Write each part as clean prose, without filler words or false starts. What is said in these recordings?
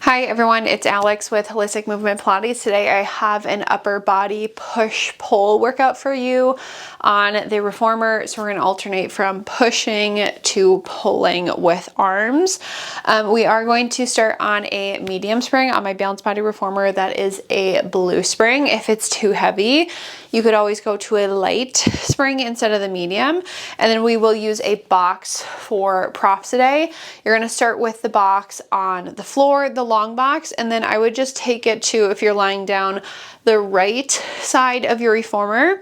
Hi everyone, it's Alex with Holistic Movement Pilates. Today I have an upper body push-pull workout for you on the reformer. So we're going to alternate from pushing to pulling with arms. We are going to start on a medium spring on my balanced body reformer. That is a blue spring. If it's too heavy, you could always go to a light spring instead of the medium. And then we will use a box for props today. You're going to start with the box on the floor, the long box, and then I would just take it to, if you're lying down, the right side of your reformer.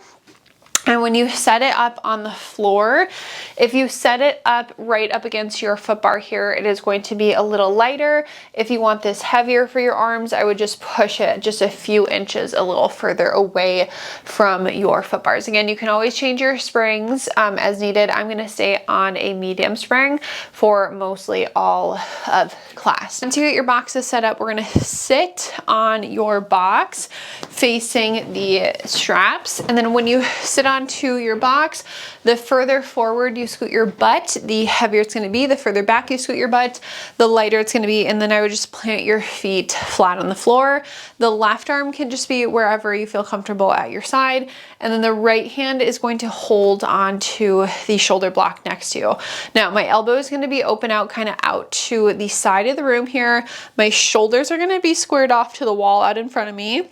And when you set it up on the floor, if you set it up right up against your foot bar here, it is going to be a little lighter. If you want this heavier for your arms, I would just push it just a few inches a little further away from your foot bars. Again, you can always change your springs as needed. I'm going to stay on a medium spring for mostly all of class. Once you get your boxes set up, we're going to sit on your box facing the straps. And then when you sit onto your box, the further forward you scoot your butt, the heavier it's going to be. The further back you scoot your butt, the lighter it's going to be. And then I would just plant your feet flat on the floor. The left arm can just be wherever you feel comfortable at your side. And then the right hand is going to hold onto the shoulder block next to you. Now my elbow is going to be open out, kind of out to the side of the room here. My shoulders are going to be squared off to the wall out in front of me.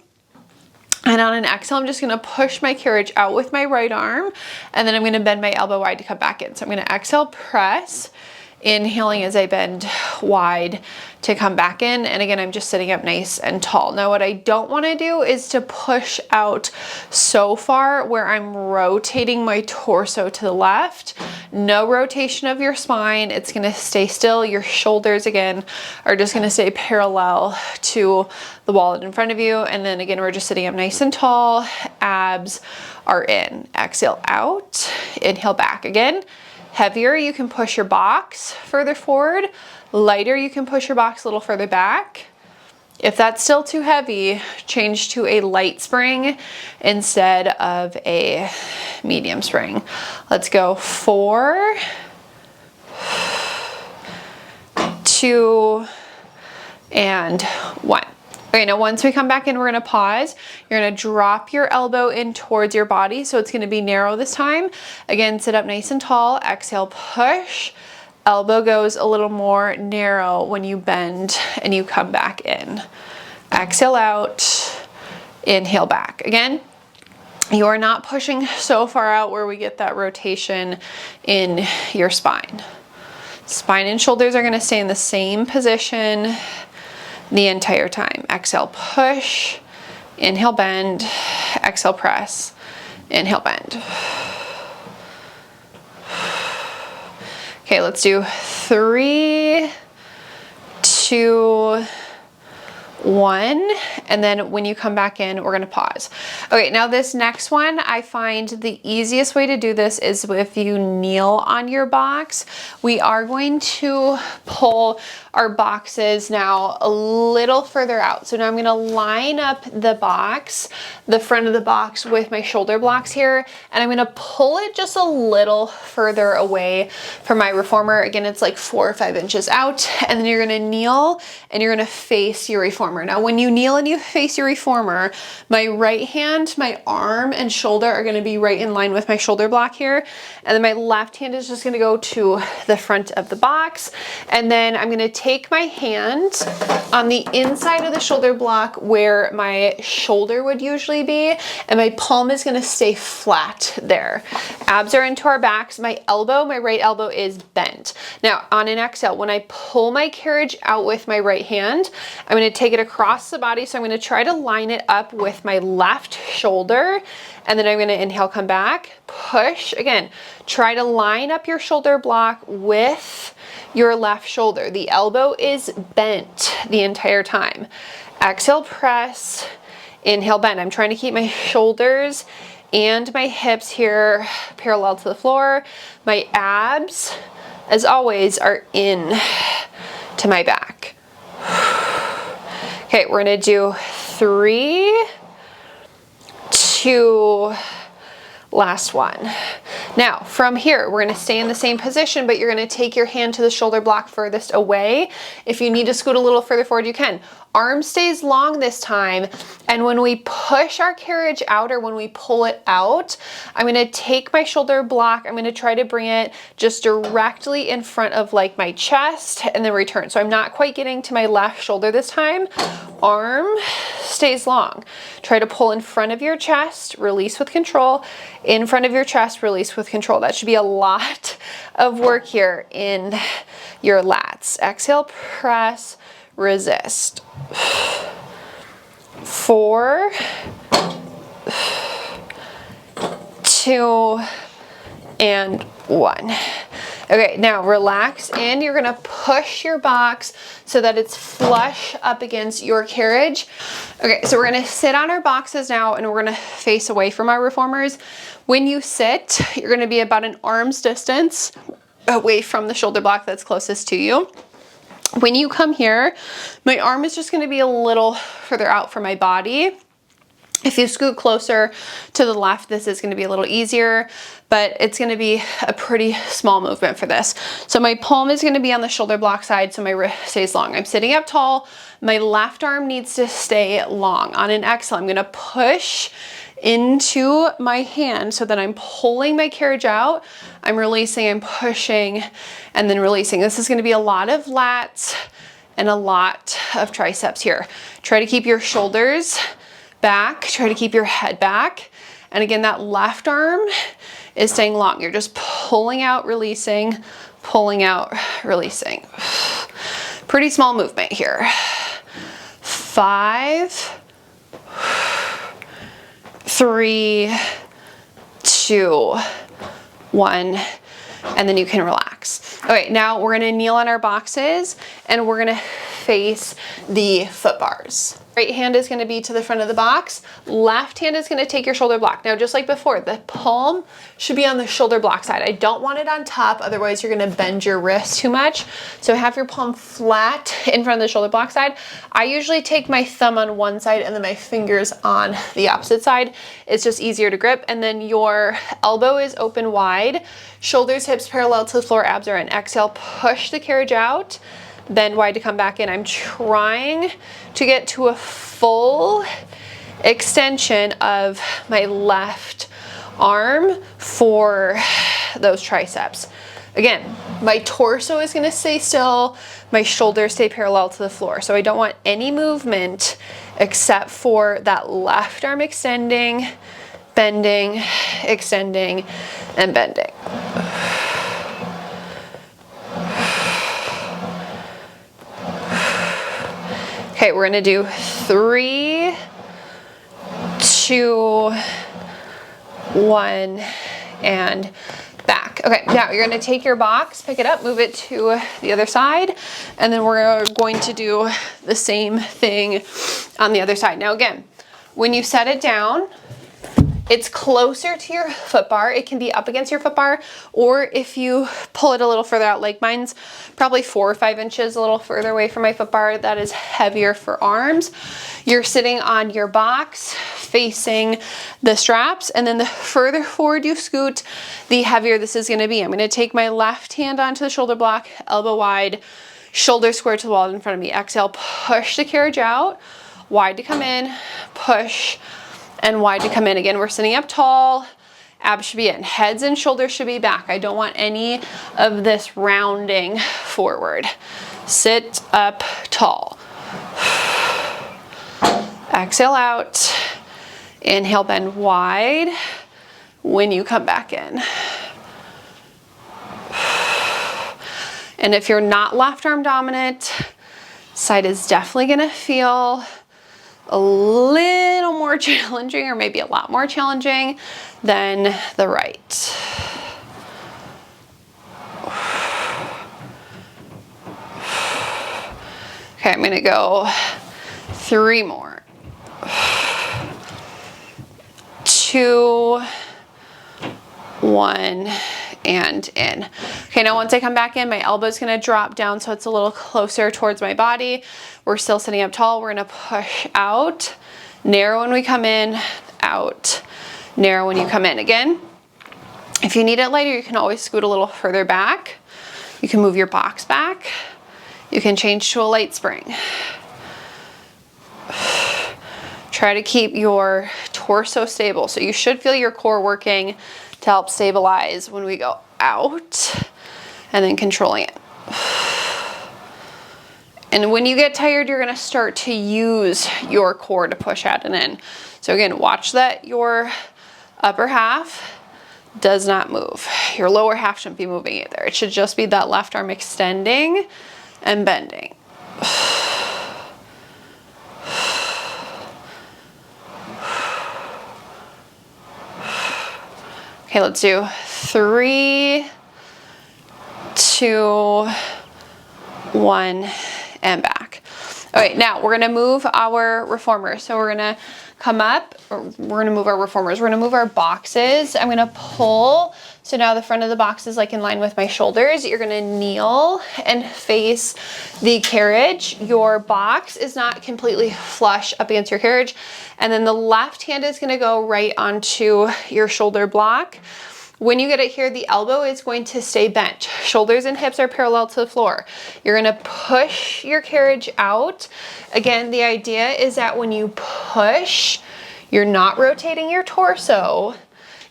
And on an exhale, I'm just going to push my carriage out with my right arm, and then I'm going to bend my elbow wide to come back in. So I'm going to exhale, press, inhaling as I bend wide to come back in. And again, I'm just sitting up nice and tall. Now what I don't want to do is to push out so far where I'm rotating my torso to the left. No rotation of your spine. It's going to stay still. Your shoulders again are just going to stay parallel to the wall in front of you. And then again, we're just sitting up nice and tall. Abs are in. Exhale out, inhale back again. Heavier, you can push your box further forward. Lighter, you can push your box a little further back. If that's still too heavy, change to a light spring instead of a medium spring. Let's go 4, 2, and 1. Okay, now once we come back in, we're going to pause. You're going to drop your elbow in towards your body, so it's going to be narrow this time. Again, sit up nice and tall. Exhale, push. Elbow goes a little more narrow when you bend and you come back in. Exhale out, inhale back. Again, you are not pushing so far out where we get that rotation in your spine. Spine and shoulders are going to stay in the same position the entire time. Exhale, push, inhale, bend, exhale, press, inhale, bend. Okay, let's do 3, 2, 1, and then when you come back in, we're going to pause. Okay, now this next one, I find the easiest way to do this is if you kneel on your box. We are going to pull our boxes now a little further out. So now I'm going to line up the box, the front of the box with my shoulder blocks here, and I'm going to pull it just a little further away from my reformer. Again, it's like 4 or 5 inches out, and then you're going to kneel and you're going to face your reformer. Now, when you kneel and you face your reformer, my right hand, my arm and shoulder are going to be right in line with my shoulder block here, and then my left hand is just going to go to the front of the box, and then I'm going to take my hand on the inside of the shoulder block where my shoulder would usually be, and my palm is going to stay flat there. Abs are into our backs. My elbow, my right elbow is bent. Now on an exhale, when I pull my carriage out with my right hand, I'm going to take it across the body. So I'm going to try to line it up with my left shoulder, and then I'm going to inhale, come back, push. Again, try to line up your shoulder block with your left shoulder. The elbow is bent the entire time. Exhale, press, inhale, bend. I'm trying to keep my shoulders and my hips here parallel to the floor. My abs, as always, are in to my back. Okay, we're gonna do 3, 2, last one. Now from here, we're gonna stay in the same position, but you're gonna take your hand to the shoulder block furthest away. If you need to scoot a little further forward, you can. Arm stays long this time, and when we push our carriage out or when we pull it out, I'm gonna take my shoulder block, I'm gonna try to bring it just directly in front of like my chest and then return. So I'm not quite getting to my left shoulder this time. Arm stays long. Try to pull in front of your chest, release with control, in front of your chest, release with control. That should be a lot of work here in your lats. Exhale, press, resist. 4, 2, and 1. Okay, now relax and you're gonna push your box so that it's flush up against your carriage. Okay, so we're gonna sit on our boxes now and we're gonna face away from our reformers. When you sit, you're gonna be about an arm's distance away from the shoulder block that's closest to you. When you come here, my arm is just gonna be a little further out from my body. If you scoot closer to the left, this is gonna be a little easier, but it's gonna be a pretty small movement for this. So my palm is gonna be on the shoulder block side, so my wrist stays long. I'm sitting up tall, my left arm needs to stay long. On an exhale, I'm gonna push into my hand so that I'm pulling my carriage out, I'm releasing, I'm pushing, and then releasing. This is gonna be a lot of lats and a lot of triceps here. Try to keep your shoulders back, try to keep your head back. And again, that left arm is staying long. You're just pulling out, releasing, pulling out, releasing. Pretty small movement here. 5, 3, 2, 1, and then you can relax. Okay, now we're gonna kneel on our boxes and we're gonna face the foot bars. Right hand is gonna be to the front of the box. Left hand is gonna take your shoulder block. Now, just like before, the palm should be on the shoulder block side. I don't want it on top, otherwise you're gonna bend your wrist too much. So have your palm flat in front of the shoulder block side. I usually take my thumb on one side and then my fingers on the opposite side. It's just easier to grip. And then your elbow is open wide, shoulders, hips parallel to the floor, abs are in. Exhale, push the carriage out. Bend wide to come back in. I'm trying to get to a full extension of my left arm for those triceps. Again, my torso is going to stay still, my shoulders stay parallel to the floor. So I don't want any movement except for that left arm extending, bending, extending, and bending. Okay, we're gonna do 3, 2, 1, and back. Okay, now you're gonna take your box, pick it up, move it to the other side, and then we're going to do the same thing on the other side. Now again, when you set it down, it's closer to your foot bar. It can be up against your foot bar, or if you pull it a little further out, like mine's probably 4 or 5 inches a little further away from my foot bar, that is heavier for arms. You're sitting on your box facing the straps, and then the further forward you scoot, the heavier this is gonna be. I'm gonna take my left hand onto the shoulder block, elbow wide, shoulder square to the wall in front of me. Exhale, push the carriage out, wide to come in, push, and wide to come in. Again, we're sitting up tall, abs should be in, heads and shoulders should be back. I don't want any of this rounding forward. Sit up tall. Exhale out, inhale, bend wide when you come back in. And if you're not left arm dominant, side is definitely gonna feel a little more challenging, or maybe a lot more challenging than the right. Okay, I'm gonna go 3 more. 2, 1, and in. Okay, now once I come back in, my elbow's gonna drop down so it's a little closer towards my body. We're still sitting up tall. We're gonna push out, narrow when we come in, out, narrow when you come in. Again, If you need it lighter, you can always scoot a little further back. You can move your box back. You can change to a light spring. Try to keep your torso stable. So you should feel your core working to help stabilize when we go out, and then controlling it. And when you get tired, you're gonna start to use your core to push out and in. So again, watch that your upper half does not move. Your lower half shouldn't be moving either. It should just be that left arm extending and bending. Okay, let's do 3, 2, 1, and back. Okay, now we're gonna move our reformers. So we're gonna come up, or we're gonna move our reformers. We're gonna move our boxes. I'm gonna pull. So now the front of the box is like in line with my shoulders. You're gonna kneel and face the carriage. Your box is not completely flush up against your carriage. And then the left hand is gonna go right onto your shoulder block. When you get it here, the elbow is going to stay bent. Shoulders and hips are parallel to the floor. You're gonna push your carriage out. Again, the idea is that when you push, you're not rotating your torso.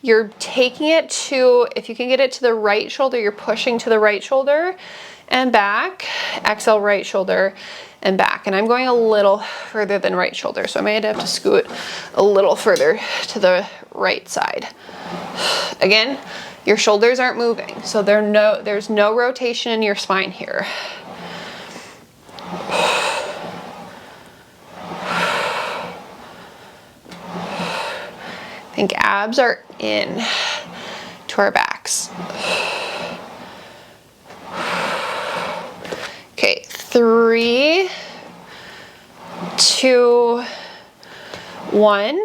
You're taking it to, if you can get it to the right shoulder, you're pushing to the right shoulder and back. Exhale, right shoulder and back. And I'm going a little further than right shoulder, so I might have to scoot a little further to the right side. Again, your shoulders aren't moving, so there's no rotation in your spine here. I think abs are in to our backs. Okay, 3, 2, 1,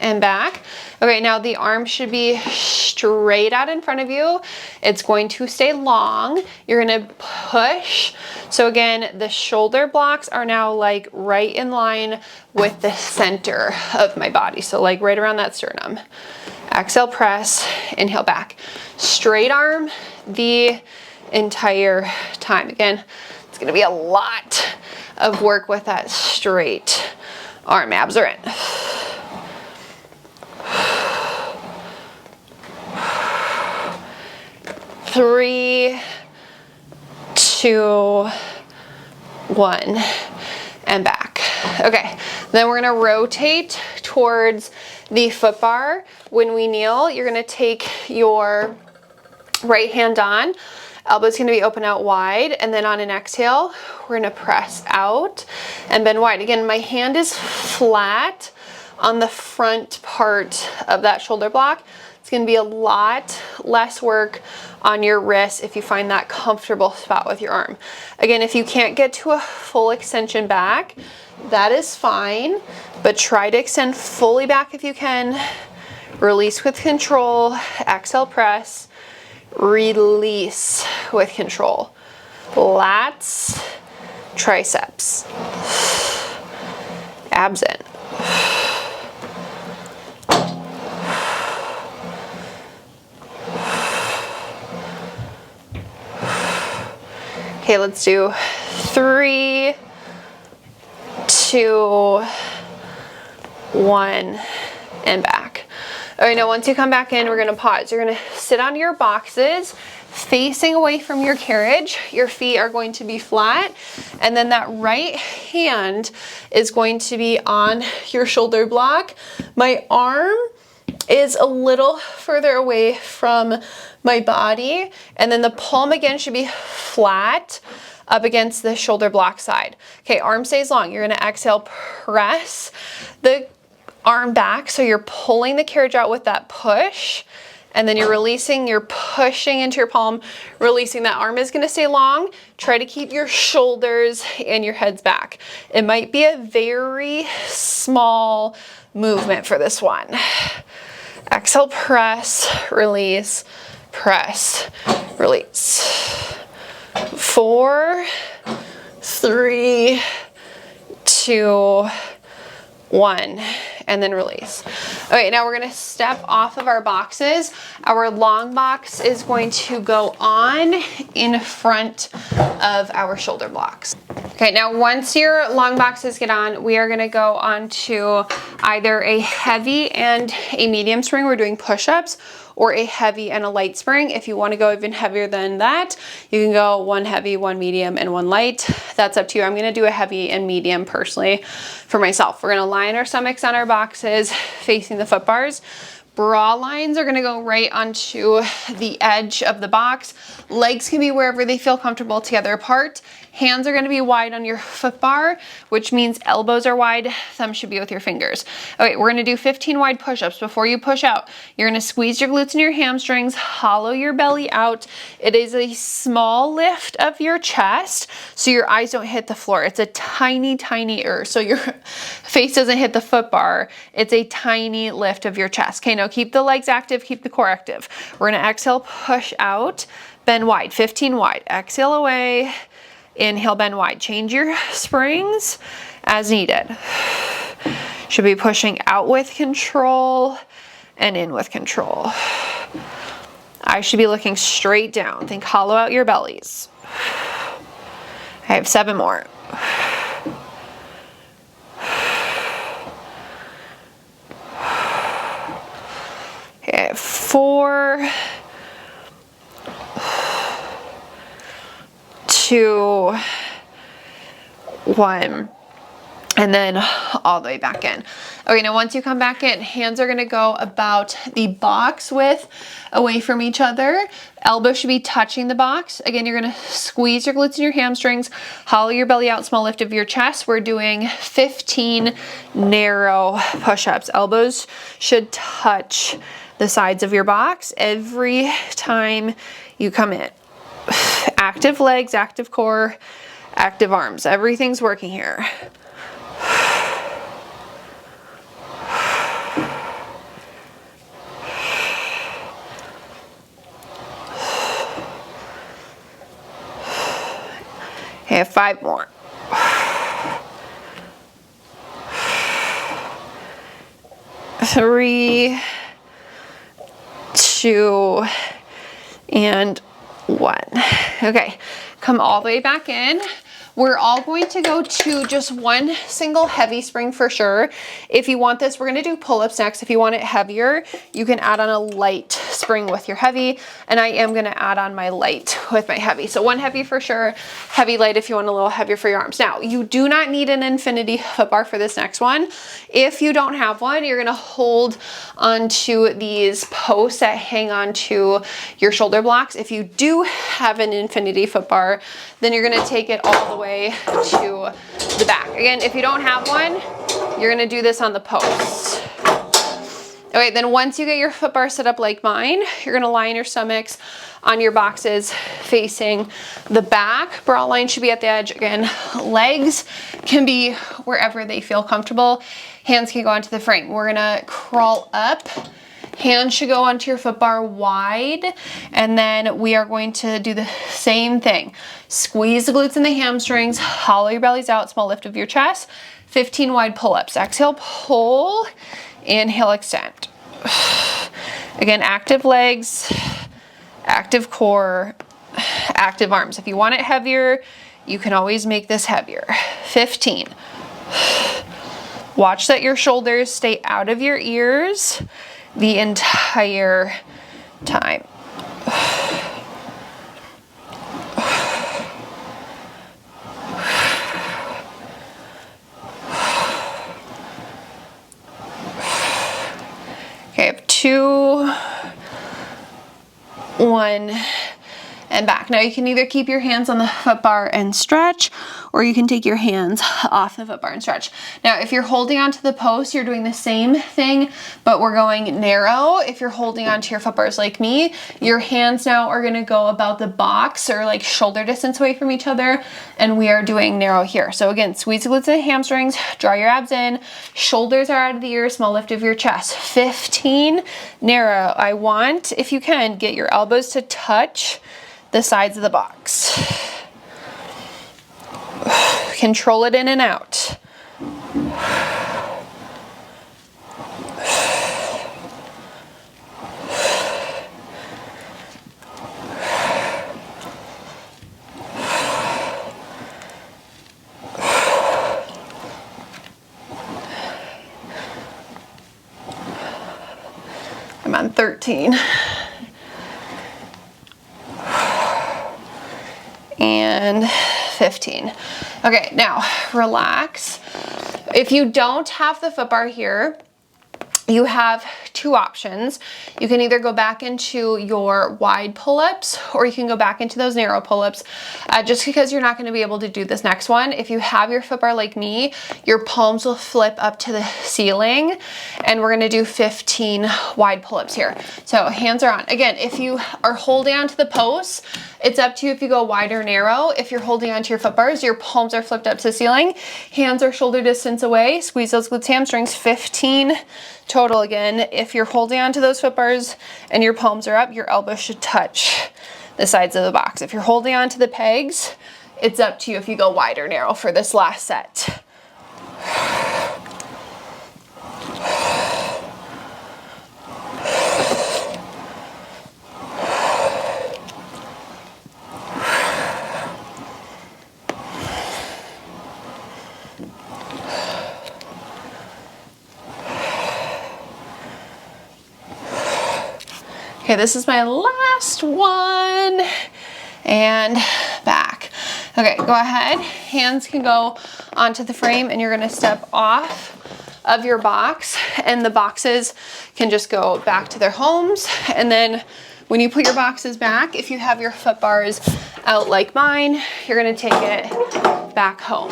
and back. Okay, now the arm should be straight out in front of you. It's going to stay long. You're gonna push. So again, the shoulder blocks are now like right in line with the center of my body. So like right around that sternum. Exhale, press, inhale back. Straight arm the entire time. Again, it's gonna be a lot of work with that straight arm. Abs are in. 3, 2, 1, and back. Okay, then we're gonna rotate towards the foot bar. When we kneel, you're gonna take your right hand on, elbow's gonna be open out wide, and then on an exhale, we're gonna press out and bend wide. Again, my hand is flat on the front part of that shoulder block. It's gonna be a lot less work on your wrist if you find that comfortable spot with your arm. Again, if you can't get to a full extension back, that is fine, but try to extend fully back if you can. Release with control, exhale, press, release with control. Lats, triceps, abs in. Okay, let's do 3, 2, 1, and back. All right, now once you come back in, we're gonna pause. You're gonna sit on your boxes, facing away from your carriage. Your feet are going to be flat, and then that right hand is going to be on your shoulder block. My arm is a little further away from my body, and then the palm again should be flat up against the shoulder block side. Okay, arm stays long. You're gonna exhale, press the arm back, so you're pulling the carriage out with that push, and then you're releasing, you're pushing into your palm, releasing. That arm is gonna stay long. Try to keep your shoulders and your heads back. It might be a very small movement for this one. Exhale, press, release, press, release. 4, 3, 2, 1, and then release. Okay, now we're gonna step off of our boxes. Our long box is going to go on in front of our shoulder blocks. Okay, now once your long boxes get on, we are gonna go on to either a heavy and a medium spring. We're doing push-ups, or a heavy and a light spring. If you want to go even heavier than that, you can go one heavy, one medium, and one light. That's up to you. I'm gonna do a heavy and medium personally for myself. We're gonna lie on our stomachs on our boxes, facing the foot bars. Bra lines are gonna go right onto the edge of the box. Legs can be wherever they feel comfortable together apart. Hands are gonna be wide on your foot bar, which means elbows are wide, thumb should be with your fingers. Okay, we're gonna do 15 wide push-ups. Before you push out, you're gonna squeeze your glutes and your hamstrings, hollow your belly out. It is a small lift of your chest, so your eyes don't hit the floor. It's a tiny, so your face doesn't hit the foot bar. It's a tiny lift of your chest. Okay, now keep the legs active, keep the core active. We're gonna exhale, push out, bend wide, 15 wide. Exhale away. Inhale, bend wide. Change your springs as needed. Should be pushing out with control and in with control. I should be looking straight down. Think hollow out your bellies. I have 7 more. Okay, 4, 2, 1, and then all the way back in. Okay, now once you come back in, hands are gonna go about the box width away from each other. Elbows should be touching the box. Again, you're gonna squeeze your glutes and your hamstrings, hollow your belly out, small lift of your chest. We're doing 15 narrow push-ups. Elbows should touch the sides of your box every time you come in. Active legs, active core, active arms. Everything's working here. Okay, 5 more. 3, 2, and 1. Okay, come all the way back in. We're all going to go to just one single heavy spring for sure. If you want this, we're gonna do pull-ups next. If you want it heavier, you can add on a light spring with your heavy, and I am gonna add on my light with my heavy. So one heavy for sure, heavy light if you want a little heavier for your arms. Now, you do not need an infinity foot bar for this next one. If you don't have one, you're gonna hold onto these posts that hang onto your shoulder blocks. If you do have an infinity foot bar, then you're gonna take it all the way to the back. Again, if you don't have one, you're gonna do this on the post. Okay, then once you get your foot bar set up like mine, you're gonna lie on your stomachs on your boxes facing the back. Bra line should be at the edge. Again, legs can be wherever they feel comfortable. Hands can go onto the frame. We're gonna crawl up. Hands should go onto your foot bar wide, and then we are going to do the same thing. Squeeze the glutes and the hamstrings, hollow your bellies out, small lift of your chest, 15 wide pull-ups. Exhale, pull, inhale, extend. Again, active legs, active core, active arms. If you want it heavier, you can always make this heavier. 15. Watch that your shoulders stay out of your ears the entire time. Okay, I have 2, 1, and back. Now you can either keep your hands on the foot bar and stretch, or you can take your hands off the foot bar and stretch. Now, if you're holding onto the post, you're doing the same thing, but we're going narrow. If you're holding onto your foot bars like me, your hands now are gonna go about the box or like shoulder distance away from each other, and we are doing narrow here. So again, squeeze the glutes and hamstrings, draw your abs in, shoulders are out of the ears, small lift of your chest. 15, narrow. I want, if you can, get your elbows to touch the sides of the box. Control it in and out. I'm on 13. And 15. Okay, now relax. If you don't have the foot bar here, you have two options. You can either go back into your wide pull-ups or you can go back into those narrow pull-ups. Just because you're not going to be able to do this next one, if you have your foot bar like me, your palms will flip up to the ceiling, and we're going to do 15 wide pull-ups here. So hands are on. Again, if you are holding onto the posts, it's up to you if you go wide or narrow. If you're holding onto your foot bars, your palms are flipped up to the ceiling, hands are shoulder distance away, squeeze those glutes, hamstrings, 15 total. Again, if you're holding onto those foot bars and your palms are up, your elbows should touch the sides of the box. If you're holding onto the pegs, it's up to you if you go wide or narrow for this last set. Okay, this is my last one, and back. Okay, go ahead. Hands can go onto the frame, and you're gonna step off of your box, and the boxes can just go back to their homes. And then when you put your boxes back, if you have your foot bars out like mine, you're gonna take it back home.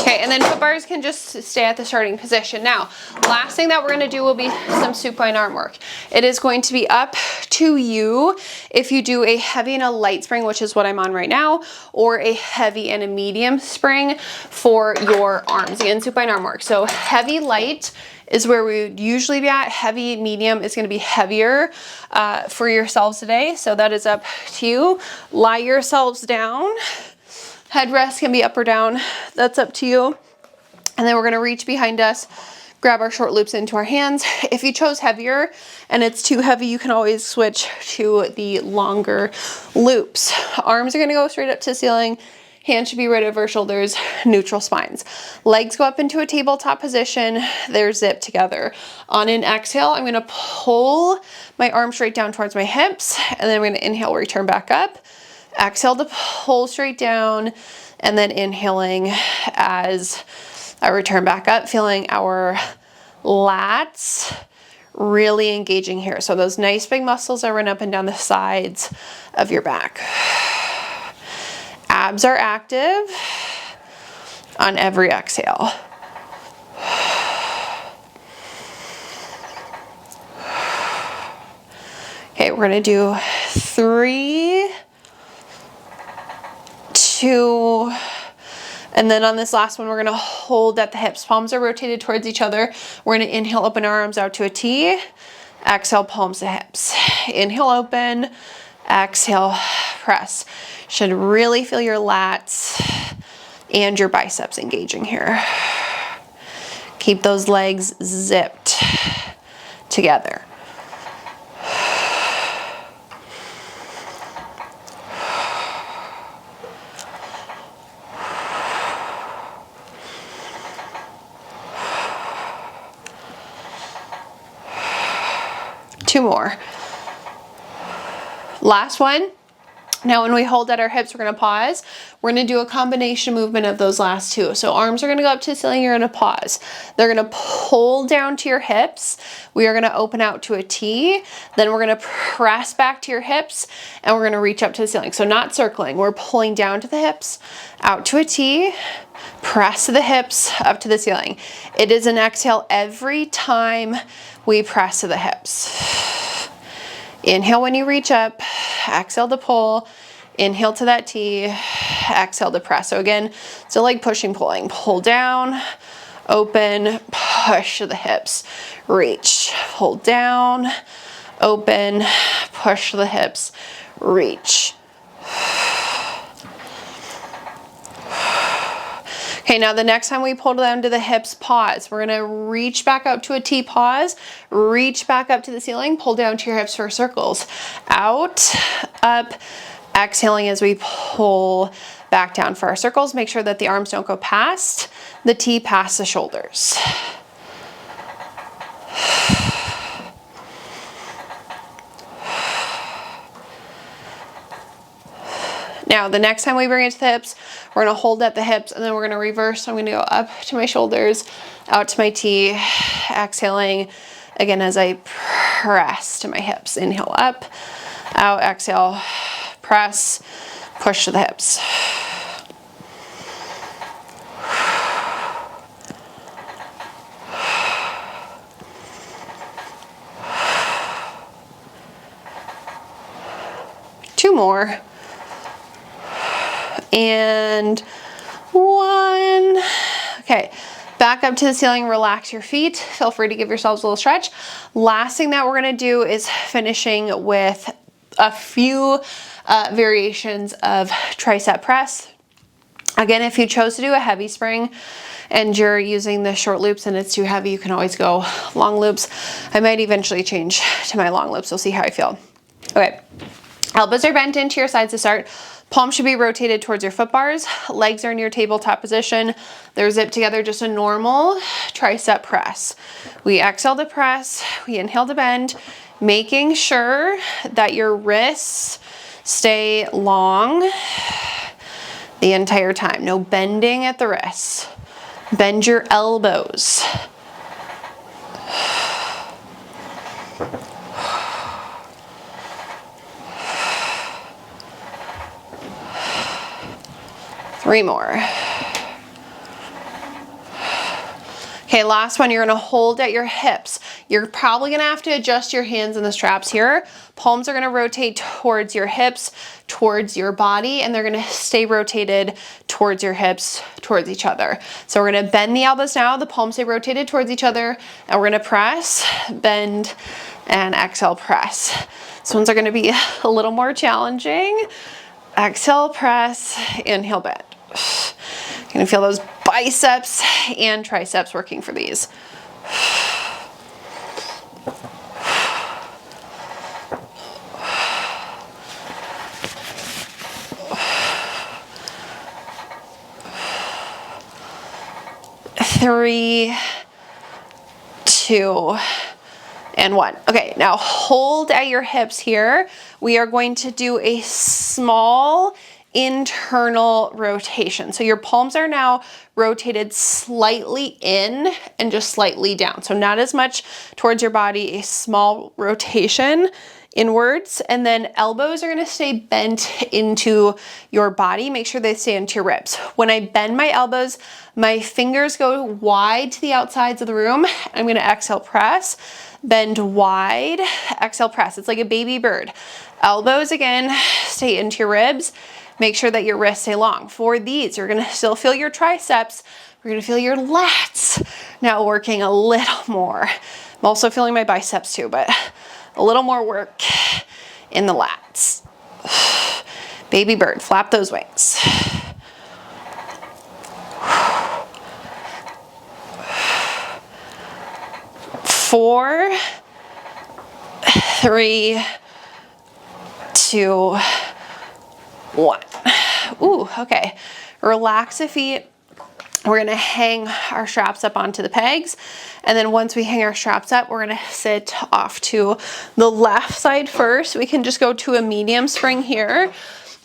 Okay, and then foot bars can just stay at the starting position. Now, last thing that we're gonna do will be some supine arm work. It is going to be up to you if you do a heavy and a light spring, which is what I'm on right now, or a heavy and a medium spring for your arms. Again, supine arm work. So heavy, light is where we would usually be at. Heavy, medium is gonna be heavier for yourselves today. So that is up to you. Lie yourselves down. Headrest can be up or down, that's up to you. And then we're gonna reach behind us, grab our short loops into our hands. If you chose heavier and it's too heavy, you can always switch to the longer loops. Arms are gonna go straight up to the ceiling. Hands should be right over shoulders, neutral spines. Legs go up into a tabletop position. They're zipped together. On an exhale, I'm gonna pull my arms straight down towards my hips, and then I'm gonna inhale, return back up. Exhale to pull straight down, and then inhaling as I return back up, feeling our lats really engaging here. So those nice big muscles that run up and down the sides of your back. Abs are active on every exhale. Okay, we're gonna do 3, 2, and then on this last one, we're gonna hold at the hips. Palms are rotated towards each other. We're gonna inhale, open our arms out to a T. Exhale, palms to hips. Inhale, open. Exhale, press. Should really feel your lats and your biceps engaging here. Keep those legs zipped together. Two more. Last one. Now when we hold at our hips, we're gonna pause. We're gonna do a combination movement of those last two. So arms are gonna go up to the ceiling, you're gonna pause. They're gonna pull down to your hips. We are gonna open out to a T. Then we're gonna press back to your hips, and we're gonna reach up to the ceiling. So not circling, we're pulling down to the hips, out to a T, press to the hips, up to the ceiling. It is an exhale every time we press to the hips. Inhale when you reach up, exhale to pull, inhale to that T, exhale to press. So again, so like pushing, pulling, pull down, open, push to the hips, reach, pull down, open, push to the hips, reach. Okay, now the next time we pull down to the hips, pause. We're gonna reach back up to a T, pause, reach back up to the ceiling, pull down to your hips for circles. Out, up, exhaling as we pull back down for our circles. Make sure that the arms don't go past the T, past the shoulders. Now, the next time we bring it to the hips, we're gonna hold at the hips and then we're gonna reverse. So I'm gonna go up to my shoulders, out to my T, exhaling again as I press to my hips. Inhale up, out, exhale, press, push to the hips. Two more. And one. Okay, back up to the ceiling, relax your feet. Feel free to give yourselves a little stretch. Last thing that we're gonna do is finishing with a few variations of tricep press. Again, if you chose to do a heavy spring and you're using the short loops and it's too heavy, you can always go long loops. I might eventually change to my long loops. We'll see how I feel. Okay, elbows are bent into your sides to start. Palms should be rotated towards your foot bars. Legs are in your tabletop position. They're zipped together, just a normal tricep press. We exhale to press, we inhale to bend, making sure that your wrists stay long the entire time. No bending at the wrists. Bend your elbows. Three more. Okay, last one, you're gonna hold at your hips. You're probably gonna have to adjust your hands in the straps here. Palms are gonna rotate towards your hips, towards your body, and they're gonna stay rotated towards your hips, towards each other. So we're gonna bend the elbows now, the palms stay rotated towards each other, and we're gonna press, bend, and exhale, press. These ones are gonna be a little more challenging. Exhale, press, inhale, bend. You're gonna feel those biceps and triceps working for these. Three, two, and one. Okay, now hold at your hips here. We are going to do a small internal rotation. So your palms are now rotated slightly in and just slightly down. So not as much towards your body, a small rotation inwards, and then elbows are gonna stay bent into your body. Make sure they stay into your ribs. When I bend my elbows, my fingers go wide to the outsides of the room. I'm gonna exhale, press, bend wide, exhale, press. It's like a baby bird. Elbows again, stay into your ribs. Make sure that your wrists stay long. For these, you're gonna still feel your triceps. You're gonna feel your lats now working a little more. I'm also feeling my biceps too, but a little more work in the lats. Baby bird, flap those wings. Four, three, two, one. Ooh, okay. Relax the feet. We're gonna hang our straps up onto the pegs. And then once we hang our straps up, we're gonna sit off to the left side first. We can just go to a medium spring here.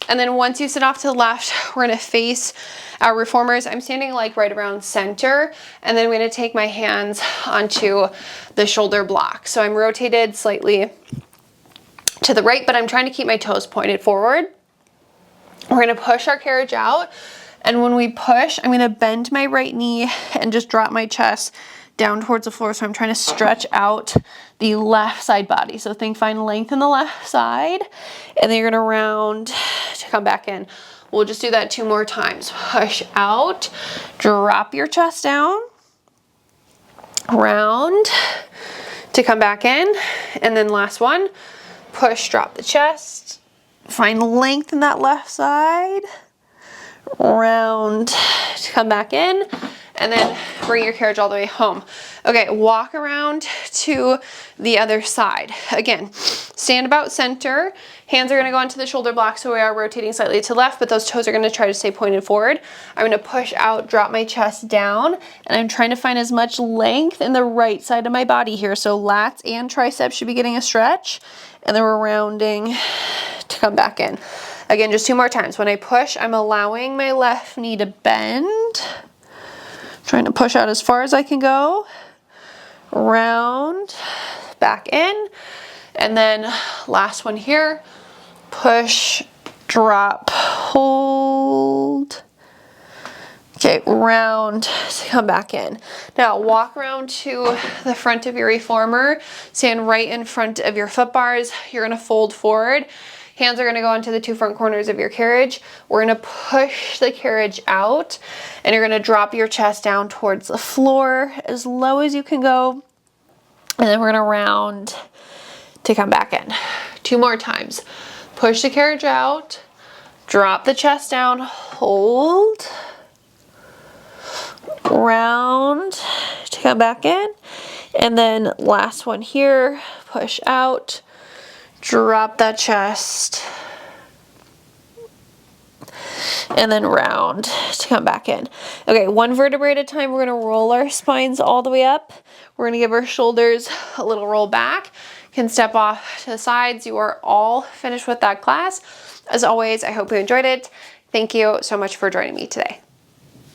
And then once you sit off to the left, we're gonna face our reformers. I'm standing like right around center. And then I'm gonna take my hands onto the shoulder block. So I'm rotated slightly to the right, but I'm trying to keep my toes pointed forward. We're gonna push our carriage out. And when we push, I'm gonna bend my right knee and just drop my chest down towards the floor. So I'm trying to stretch out the left side body. So find length in the left side, and then you're gonna round to come back in. We'll just do that 2 more times. Push out, drop your chest down, round to come back in. And then last one, push, drop the chest, find length in that left side, round to come back in, and then bring your carriage all the way home. Okay, walk around to the other side. Again, stand about center. Hands are gonna go onto the shoulder block, so we are rotating slightly to the left, but those toes are gonna try to stay pointed forward. I'm gonna push out, drop my chest down, and I'm trying to find as much length in the right side of my body here. So lats and triceps should be getting a stretch, and then we're rounding to come back in. Again, just 2 more times. When I push, I'm allowing my left knee to bend. Trying to push out as far as I can go. Round, back in. And then last one here. Push, drop, hold. Okay, round to come back in. Now walk around to the front of your reformer. Stand right in front of your foot bars. You're gonna fold forward. Hands are gonna go into the 2 front corners of your carriage. We're gonna push the carriage out, and you're gonna drop your chest down towards the floor as low as you can go. And then we're gonna round to come back in. 2 more times. Push the carriage out, drop the chest down, hold, round to come back in. And then last one here, push out, drop that chest, and then round to come back in. Okay, 1 vertebrae at a time. We're gonna roll our spines all the way up. We're gonna give our shoulders a little roll back. Can step off to the sides. You are all finished with that class. As always, I hope you enjoyed it. Thank you so much for joining me today.